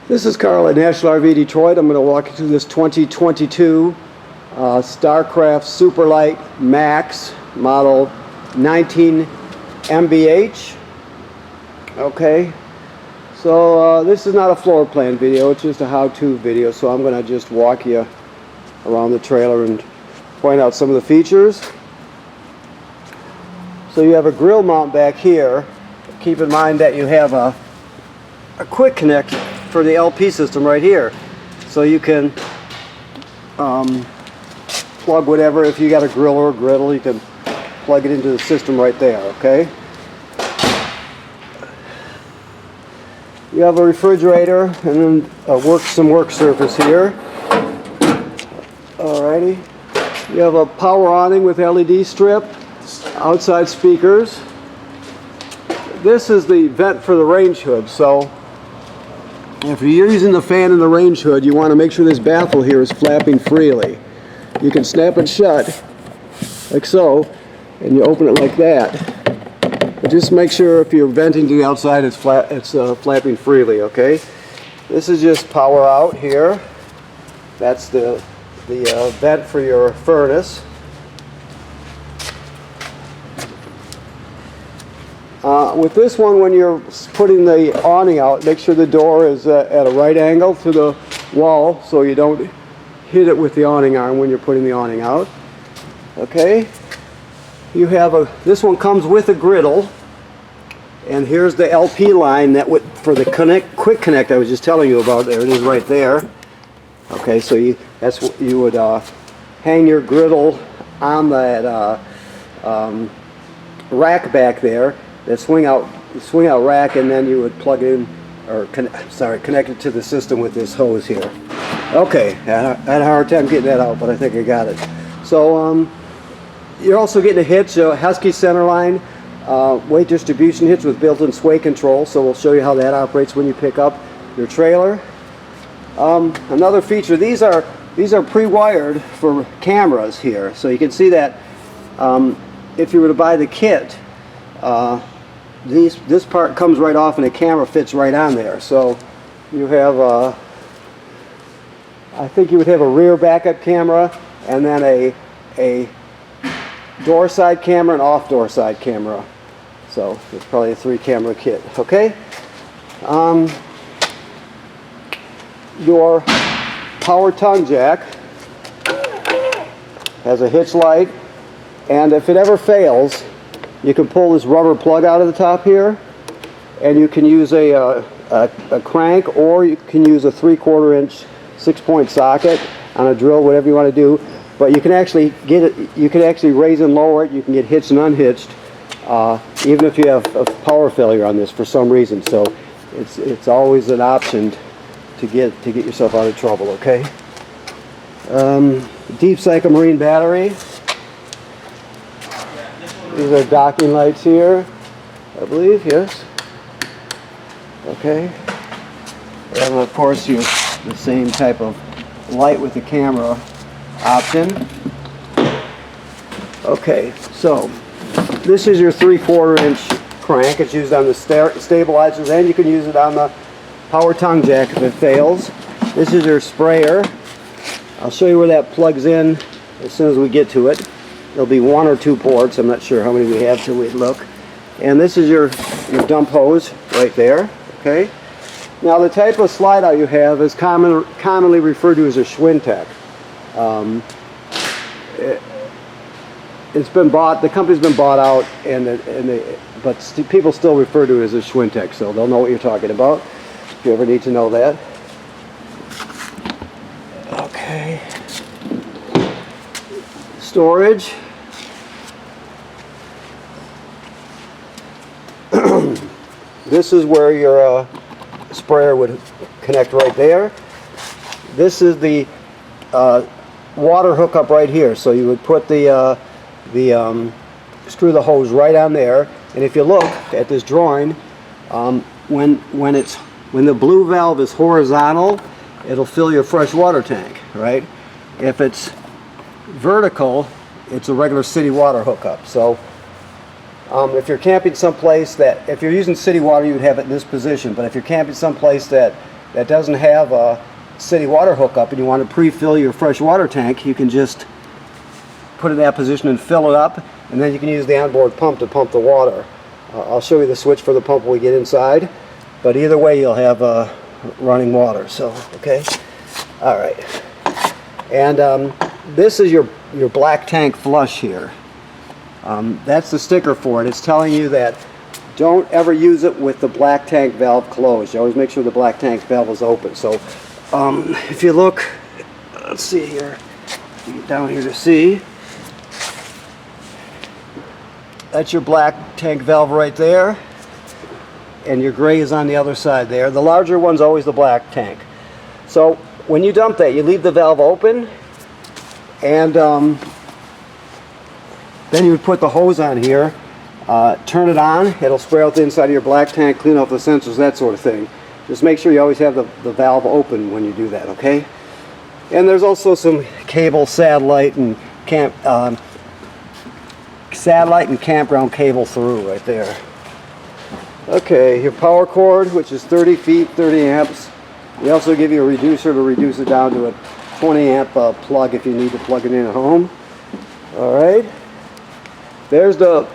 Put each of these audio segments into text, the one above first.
This is Carl at National RV Detroit. I'm going to walk you through this 2022 Starcraft Super Lite MAXX model 19 MBH. Okay, so this is not a floor plan video, it's just a how-to video, so I'm going to just walk you around the trailer and point out some of the features. So you have a grill mount back here. Keep in mind that you have a quick connect for the LP system right here, so you can plug whatever. If you got a grill or a griddle, you can plug it into the system right there. Okay, you have a refrigerator and then some work surface here. Alrighty, you have a power awning with LED strip, outside speakers. This is the vent for the range hood, so if you're using the fan in the range hood, you want to make sure this baffle here is flapping freely. You can snap it shut, like so, and you open it like that. But just make sure if you're venting to the outside, it's flapping freely, okay? This is just power out here. That's the vent for your furnace. With this one, when you're putting the awning out, make sure the door is at a right angle to the wall so you don't hit it with the awning arm when you're putting the awning out. Okay, you have this one comes with a griddle, and here's the LP line that for the quick connect I was just telling you about. There it is right there. Okay, so that's what you would hang your griddle on that rack back there. That swing out rack, and then you would plug in, or connect it to the system with this hose here. Okay, I had a hard time getting that out, but I think I got it. So you're also getting a hitch, a Husky centerline weight distribution hitch with built-in sway control. So we'll show you how that operates when you pick up your trailer. Another feature: these are pre-wired for cameras here, so you can see that if you were to buy the kit. This part comes right off and the camera fits right on there. So you have I think you would have a rear backup camera, and then a door side camera and off door side camera. So it's probably a 3-camera kit. Okay, your power tongue jack has a hitch light, and if it ever fails, you can pull this rubber plug out of the top here, and you can use a crank, or you can use a 3/4 inch 6-point socket on a drill, whatever you want to do. But you can actually get it. You can actually raise and lower it. You can get hitched and unhitched, even if you have a power failure on this for some reason. So it's always an option to get yourself out of trouble. Okay. Deep cycle marine battery. These are docking lights here, I believe, yes. Okay. And of course, you have the same type of light with the camera option. Okay, so this is your 3/4 inch crank. It's used on the stabilizers, and you can use it on the power tongue jack if it fails. This is your sprayer. I'll show you where that plugs in as soon as we get to it. There'll be 1 or 2 ports. I'm not sure how many we have till we look. And this is your dump hose right there. Okay. Now the type of slide out you have is commonly referred to as a Schwintek. It's been bought. The company's been bought out, but people still refer to it as a Schwintek, so they'll know what you're talking about if you ever need to know that. Okay. Storage. This is where your sprayer would connect right there. This is the water hookup right here. So you would put screw the hose right on there. And if you look at this drawing, when the blue valve is horizontal, it'll fill your fresh water tank, right? If it's vertical, it's a regular city water hookup. So if you're camping someplace if you're using city water, you would have it in this position. But if you're camping someplace that that doesn't have a city water hookup and you want to pre-fill your fresh water tank, you can just put it in that position and fill it up, and then you can use the onboard pump to pump the water. I'll show you the switch for the pump when we get inside, but either way you'll have running water. So, okay, all right. And this is your black tank flush here. That's the sticker for it. It's telling you that don't ever use it with the black tank valve closed. You always make sure the black tank valve is open. So if you look, let's see here, get down here to see. That's your black tank valve right there, and your gray is on the other side there. The larger one's always the black tank. So when you dump that, you leave the valve open, and then you would put the hose on here, turn it on, it'll spray out the inside of your black tank, clean off the sensors, that sort of thing. Just make sure you always have the valve open when you do that, okay? And there's also some cable, satellite and campground cable through right there. Okay, your power cord, which is 30 feet, 30 amps. We also give you a reducer to reduce it down to a 20 amp plug if you need to plug it in at home. All right. There's the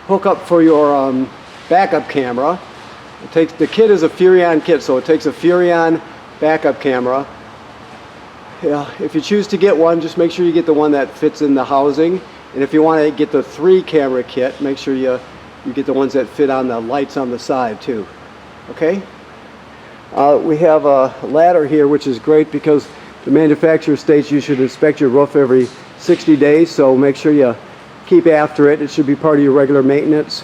hookup for your backup camera. The kit is a Furrion kit, so it takes a Furrion backup camera. Yeah, if you choose to get one, just make sure you get the one that fits in the housing. And if you want to get the 3 camera kit, make sure you get the ones that fit on the lights on the side too. Okay? We have a ladder here, which is great because the manufacturer states you should inspect your roof every 60 days, so make sure you keep after it. It should be part of your regular maintenance.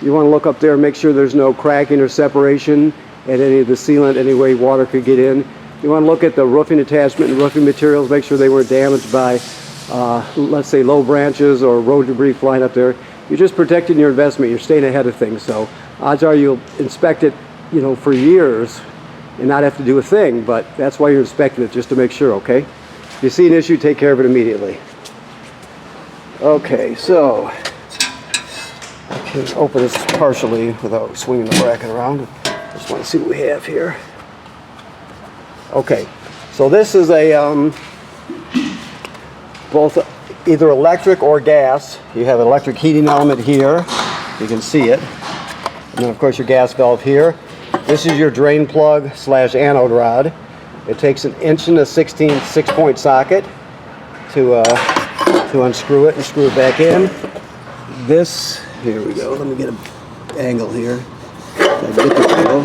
You want to look up there and make sure there's no cracking or separation at any of the sealant, any way water could get in. You want to look at the roofing attachment and roofing materials, make sure they weren't damaged by, let's say, low branches or road debris flying up there. You're just protecting your investment. You're staying ahead of things. So odds are you'll inspect it, you know, for years and not have to do a thing, but that's why you're inspecting it, just to make sure, okay? If you see an issue, take care of it immediately. Okay, so I can open this partially without swinging the bracket around. Just want to see what we have here. Okay, so this is a both either electric or gas. You have an electric heating element here. You can see it. And then, of course, your gas valve here. This is your drain plug / anode rod. It takes an 1 1/16 6-point socket to unscrew it and screw it back in. This, here we go. Let me get an angle here. Get the cable.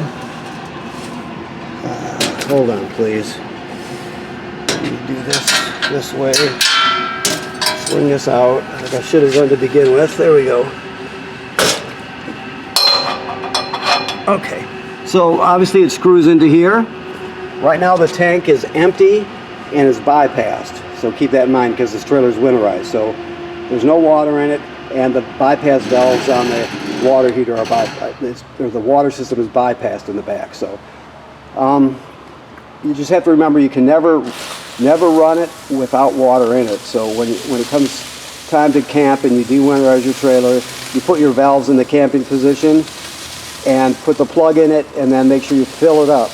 Hold on, please. Let me do this way. Swing this out like I should have done to begin with. There we go. Okay, so obviously it screws into here. Right now the tank is empty and is bypassed. So keep that in mind because this trailer is winterized. So there's no water in it, and the bypass valves on the water heater are bypassed. The water system is bypassed in the back. So you just have to remember you can never run it without water in it. So when it comes time to camp and you de-winterize your trailer, you put your valves in the camping position and put the plug in it, and then make sure you fill it up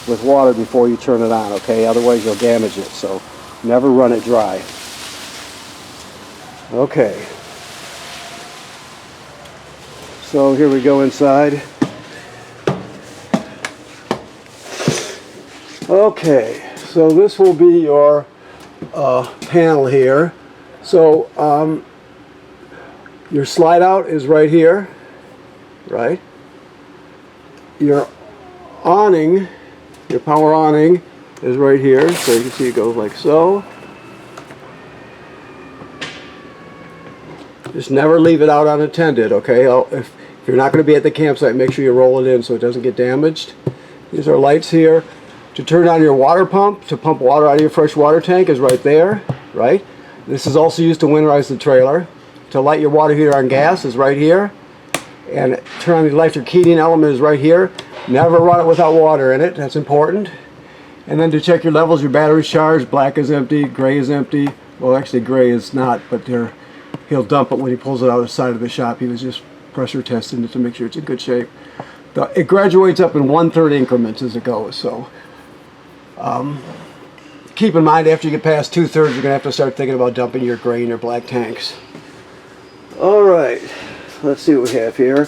with water before you turn it on, okay? Otherwise you'll damage it. So never run it dry. Okay. So here we go inside. Okay, so this will be your panel here. So your slide out is right here, right? Your awning, your power awning is right here. So you can see it goes like so. Just never leave it out unattended, okay? If you're not going to be at the campsite, make sure you roll it in so it doesn't get damaged. These are lights here. To turn on your water pump, to pump water out of your fresh water tank is right there, right? This is also used to winterize the trailer. To light your water heater on gas is right here. And turn on the electric heating element is right here. Never run it without water in it, that's important. And then to check your levels, your battery's charged, black is empty, gray is empty. Well, actually gray is not, but he'll dump it when he pulls it out of the side of the shop. He was just pressure testing it to make sure it's in good shape. it graduates up in 1/3 increments as it goes. So keep in mind, after you get past 2/3, you're going to have to start thinking about dumping your gray and your black tanks. All right, let's see what we have here.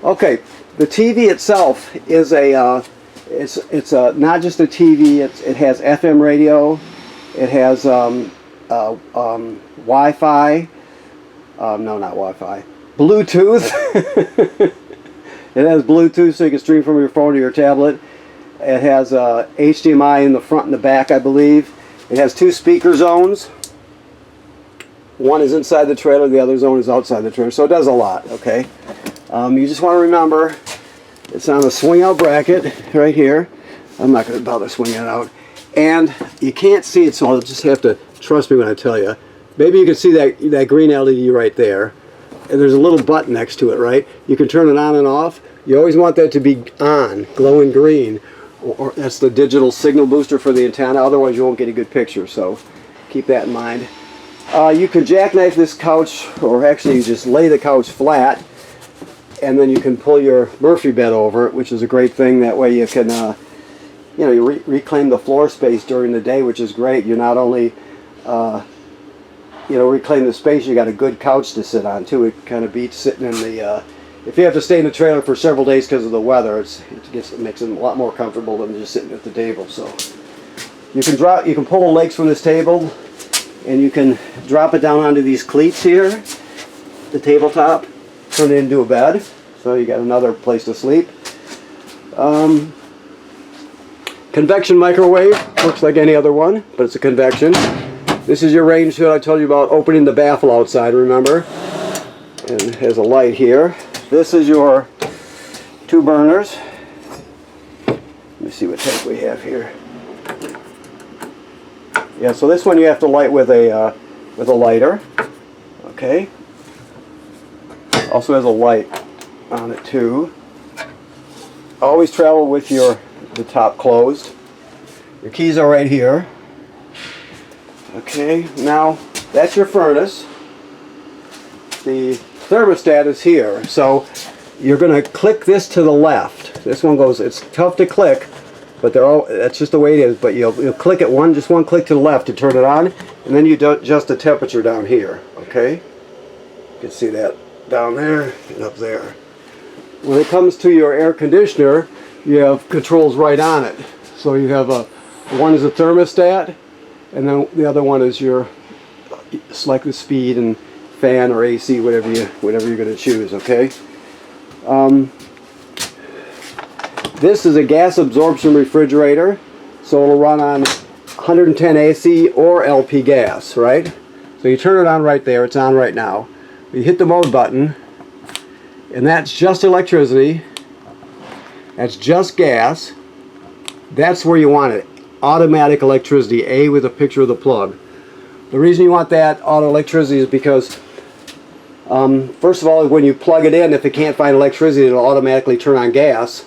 Okay, the TV itself is a it's not just a TV. It has FM radio. It has Wi-Fi. No, not Wi-Fi. Bluetooth. It has Bluetooth, so you can stream from your phone to your tablet. It has HDMI in the front and the back, I believe. It has 2 speaker zones. One is inside the trailer, the other zone is outside the trailer. So it does a lot, okay? You just want to remember, it's on a swing-out bracket right here. I'm not going to bother swinging it out. And you can't see it, so I'll just have to trust me when I tell you. Maybe you can see that green LED right there. And there's a little button next to it, right? You can turn it on and off. You always want that to be on, glowing green. Or that's the digital signal booster for the antenna. Otherwise, you won't get a good picture. So keep that in mind. You can jackknife this couch, or actually you just lay the couch flat, and then you can pull your Murphy bed over it, which is a great thing. That way you can, you reclaim the floor space during the day, which is great. You're not only reclaim the space, you got a good couch to sit on too. It kind of beats sitting in the if you have to stay in the trailer for several days because of the weather, it makes it a lot more comfortable than just sitting at the table. So you can pull the legs from this table, and you can drop it down onto these cleats here, the tabletop, turn it into a bed, so you got another place to sleep. Convection microwave, works like any other one, but it's a convection. This is your range hood I told you about, opening the baffle outside, remember? And it has a light here. This is your 2 burners. Let me see what type we have here. Yeah, so this one you have to light with a lighter. Okay. Also has a light on it too. Always travel with the top closed. Your keys are right here. Okay, now that's your furnace. The thermostat is here, so you're going to click this to the left. This one goes, it's tough to click, but that's just the way it is, but you'll click it just one click to the left to turn it on, and then you adjust the temperature down here, okay? You can see that down there and up there. When it comes to your air conditioner, you have controls right on it. So you have one is a thermostat, and then the other one is your select the speed and fan or AC, whatever you're going to choose. Okay. This is a gas absorption refrigerator, so it'll run on 110 AC or LP gas, right? So you turn it on right there. It's on right now. You hit the mode button, and that's just electricity. That's just gas. That's where you want it. Automatic electricity, A with a picture of the plug. The reason you want that auto electricity is because first of all, when you plug it in, if it can't find electricity, it'll automatically turn on gas.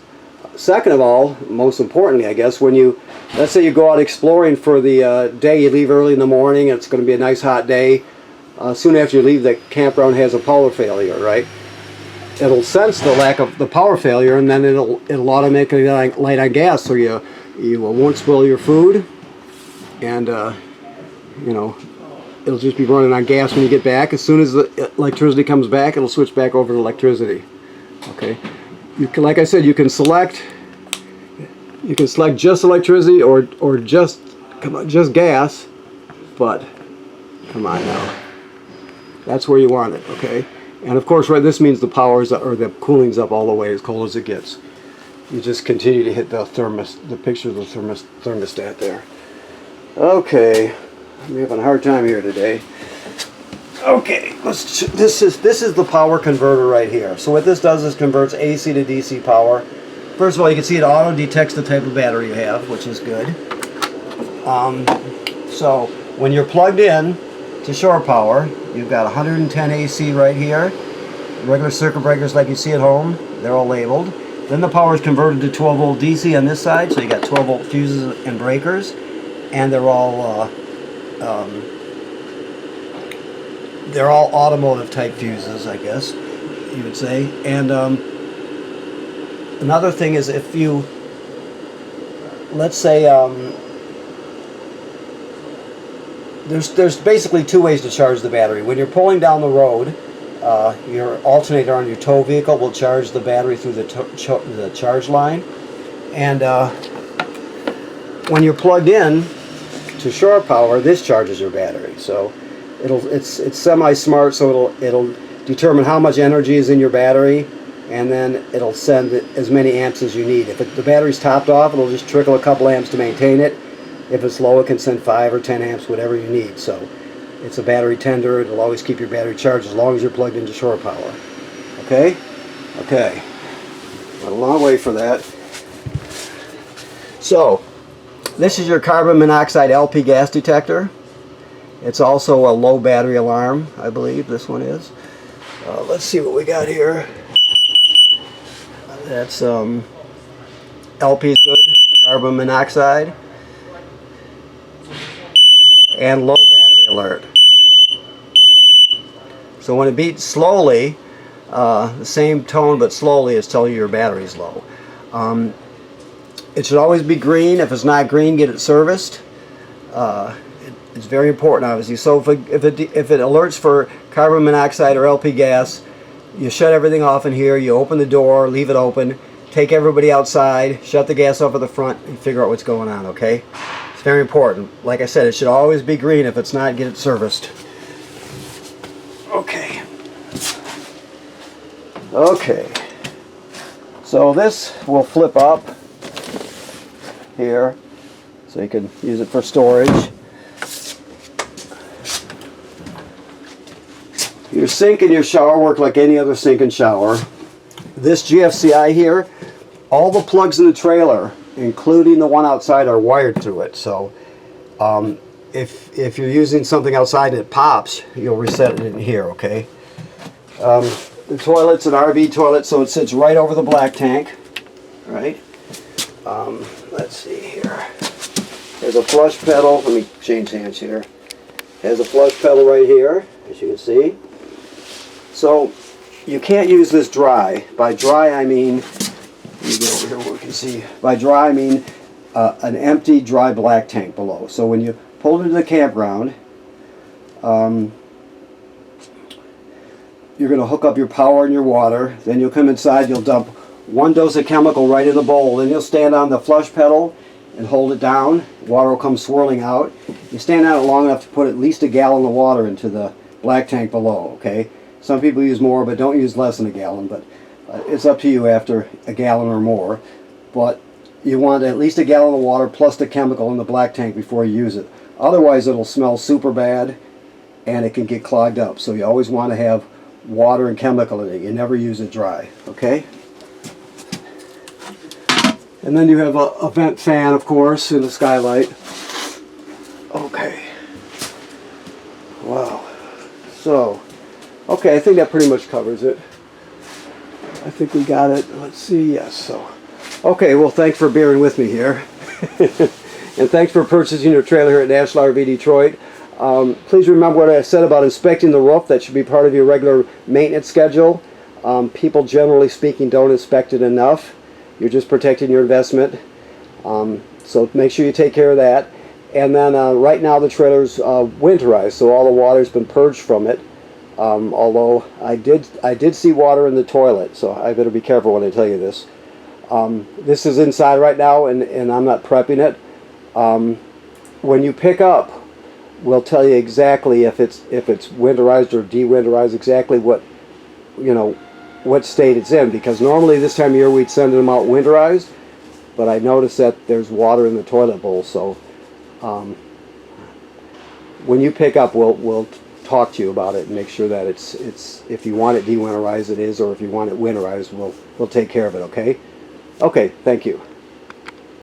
Second of all, most importantly I guess, let's say you go out exploring for the day, you leave early in the morning, it's going to be a nice hot day. Soon after you leave, the campground has a power failure, right? It'll sense the lack of the power failure, and then it'll automatically light on gas, so you won't spoil your food, and it'll just be running on gas when you get back. As soon as the electricity comes back, it'll switch back over to electricity. Okay, like I said, you can select just electricity or just gas, but come on now, that's where you want it. Okay, and of course, right, this means the power's or the cooling's up all the way, as cold as it gets. You just continue to hit the picture of the thermostat there. Okay, I'm having a hard time here today. Okay, this is the power converter right here. So what this does is converts AC to DC power. First of all, you can see it auto detects the type of battery you have, which is good. So when you're plugged in to shore power, you've got 110 AC right here. Regular circuit breakers like you see at home, they're all labeled. Then the power is converted to 12 volt DC on this side, so you got 12 volt fuses and breakers, and they're all automotive type fuses, I guess you would say. And Another thing is if you, let's say, there's basically two ways to charge the battery. When you're pulling down the road, your alternator on your tow vehicle will charge the battery through the charge line, and when you're plugged in to shore power, this charges your battery. So it's semi-smart, so it'll determine how much energy is in your battery, and then it'll send as many amps as you need. If the battery's topped off, it'll just trickle a couple amps to maintain it. If it's low, it can send 5 or 10 amps, whatever you need. So it's a battery tender. It'll always keep your battery charged as long as you're plugged into shore power. Okay? Okay. Went a long way for that. So, this is your carbon monoxide LP gas detector. It's also a low battery alarm, I believe this one is. Let's see what we got here. That's LP is good, carbon monoxide, and low battery alert. So when it beats slowly, the same tone but slowly, is telling you your battery's low. It should always be green. If it's not green, get it serviced. It's very important, obviously. So if it alerts for carbon monoxide or LP gas, you shut everything off in here, you open the door, leave it open, take everybody outside, shut the gas off at the front, and figure out what's going on, okay? It's very important. Like I said, it should always be green. If it's not, get it serviced. Okay. Okay. So this will flip up here, so you can use it for storage. Your sink and your shower work like any other sink and shower. This GFCI here, all the plugs in the trailer, including the one outside, are wired through it. So if you're using something outside that pops, you'll reset it in here, okay? The toilet's an RV toilet, so it sits right over the black tank, right? Let's see here. There's a flush pedal. Let me change hands here. There's a flush pedal right here, as you can see. So you can't use this dry. By dry, I mean, let me get over here where we can see. By dry, I mean an empty, dry black tank below. So when you pull into the campground, you're going to hook up your power and your water. Then you'll come inside, you'll dump 1 dose of chemical right in the bowl. Then you'll stand on the flush pedal and hold it down. Water will come swirling out. You stand on it long enough to put at least a gallon of water into the black tank below, okay? Some people use more, but don't use less than a gallon. But it's up to you after a gallon or more. But you want at least a gallon of water plus the chemical in the black tank before you use it. Otherwise, it'll smell super bad and it can get clogged up. So you always want to have water and chemical in it. You never use it dry, okay? And then you have a vent fan, of course, in the skylight. Okay. Wow. So, okay, I think that pretty much covers it. I think we got it. Let's see, yes. So, okay, well, thanks for bearing with me here. And thanks for purchasing your trailer here at National RV Detroit. Please remember what I said about inspecting the roof. That should be part of your regular maintenance schedule. People, generally speaking, don't inspect it enough. You're just protecting your investment. So make sure you take care of that. And then right now the trailer's winterized, so all the water's been purged from it. Although I did see water in the toilet, so I better be careful when I tell you this. This is inside right now, and I'm not prepping it. When you pick up, we'll tell you exactly if it's winterized or de-winterized, exactly what state it's in, because normally this time of year we'd send them out winterized, but I noticed that there's water in the toilet bowl. So when you pick up, we'll talk to you about it and make sure that it's if you want it de-winterized, it is, or if you want it winterized, we'll take care of it. Okay, thank you.